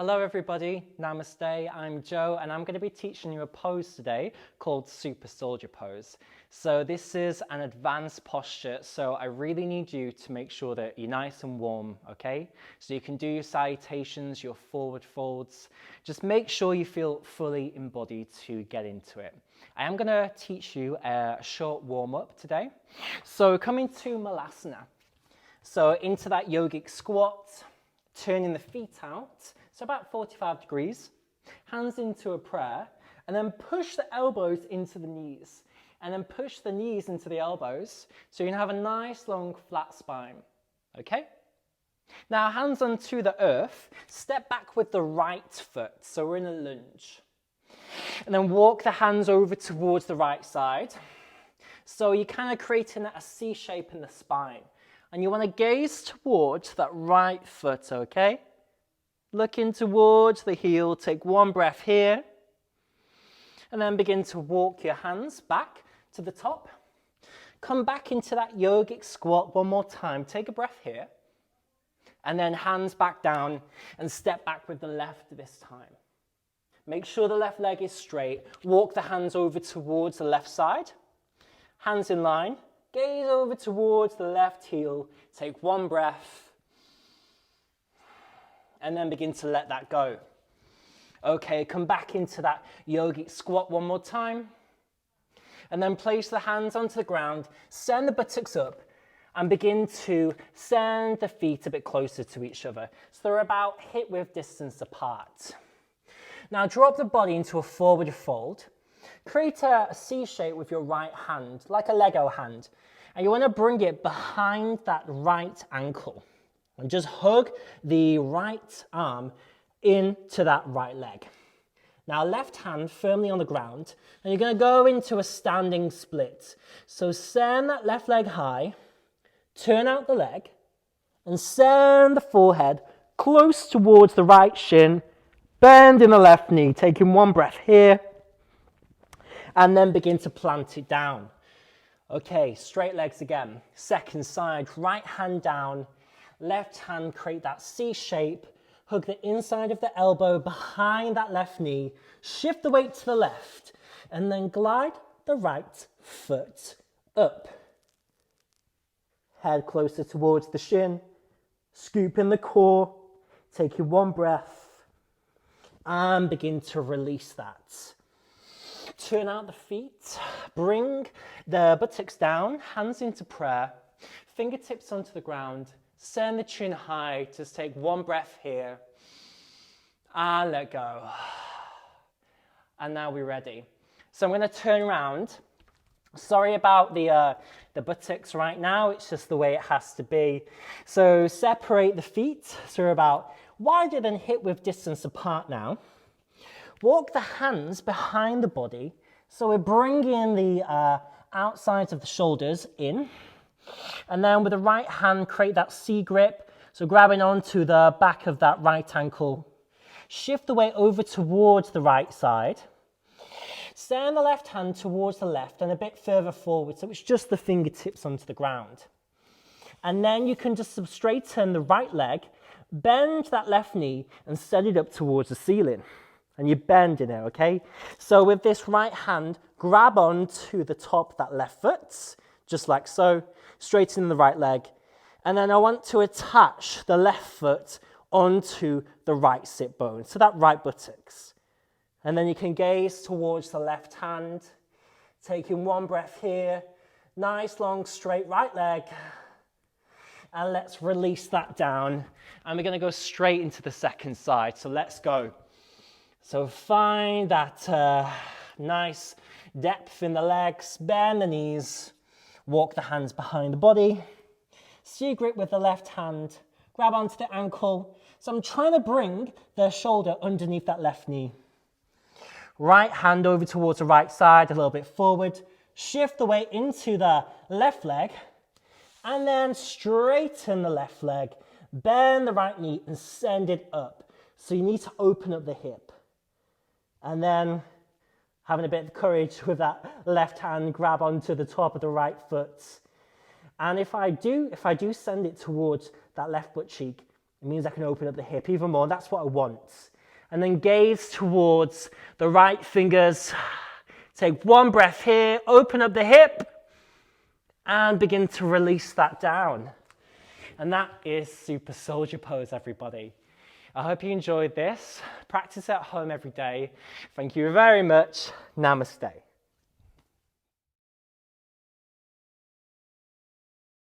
Hello everybody, Namaste, I'm Joe and I'm going to be teaching you a pose today called Super Soldier Pose. So this is an advanced posture, so I really need you to make sure that you're nice and warm, okay? So you can do your salutations, your forward folds. Just make sure you feel fully embodied to get into it. I am going to teach you a short warm-up today. So coming to Malasana. So into that yogic squat, turning the feet out. So about 45 degrees, hands into a prayer, and then push the elbows into the knees, and then push the knees into the elbows, so you can have a nice long flat spine, okay? Now hands onto the earth, step back with the right foot, so we're in a lunge. And then walk the hands over towards the right side. So you're kind of creating a C shape in the spine. And you want to gaze towards that right foot, okay? Looking towards the heel, take one breath here. And then begin to walk your hands back to the top. Come back into that yogic squat one more time. Take a breath here. And then hands back down and step back with the left this time. Make sure the left leg is straight. Walk the hands over towards the left side. Hands in line. Gaze over towards the left heel. Take one breath. And then begin to let that go. Okay, come back into that yogic squat one more time. And then place the hands onto the ground, send the buttocks up, and begin to send the feet a bit closer to each other. So they're about hip-width distance apart. Now drop the body into a forward fold. Create a C shape with your right hand, like a Lego hand. And you want to bring it behind that right ankle. And just hug the right arm into that right leg. Now left hand firmly on the ground, and you're going to go into a standing split. So send that left leg high, turn out the leg, and send the forehead close towards the right shin, bend in the left knee, taking one breath here, and then begin to plant it down. Okay, straight legs again. Second side, right hand down, left hand create that C shape, hug the inside of the elbow behind that left knee, shift the weight to the left, and then glide the right foot up. Head closer towards the shin, scoop in the core, taking one breath, and begin to release that. Turn out the feet, bring the buttocks down, hands into prayer, fingertips onto the ground, send the chin high, just take one breath here, and let go. And now we're ready. So I'm going to turn around. Sorry about the buttocks right now, it's just the way it has to be. So separate the feet, so we're about wider than hip-width distance apart now. Walk the hands behind the body, so we're bringing the outsides of the shoulders in. And then with the right hand, create that C grip, so grabbing onto the back of that right ankle. Shift the weight over towards the right side. Send the left hand towards the left and a bit further forward, so it's just the fingertips onto the ground. And then you can just straighten the right leg, bend that left knee, and set it up towards the ceiling. And you bend in it, okay? So with this right hand, grab onto the top of that left foot, just like so, straighten the right leg. And then I want to attach the left foot onto the right sit bone, so that right buttocks. And then you can gaze towards the left hand, taking one breath here, nice long straight right leg. And let's release that down. And we're gonna go straight into the second side, so let's go. So find that nice depth in the legs, bend the knees, walk the hands behind the body, C grip with the left hand, grab onto the ankle. So I'm trying to bring the shoulder underneath that left knee. Right hand over towards the right side, a little bit forward, shift the weight into the left leg, and then straighten the left leg, bend the right knee and send it up. So you need to open up the hip. And then having a bit of courage with that left hand, grab onto the top of the right foot. And if I do send it towards that left butt cheek, It means I can open up the hip even more. That's what I want. And then gaze towards the right fingers. Take one breath here, open up the hip, and begin to release that down. And that is Super Soldier Pose, everybody. I hope you enjoyed this. Practice at home every day. Thank you very much. Namaste.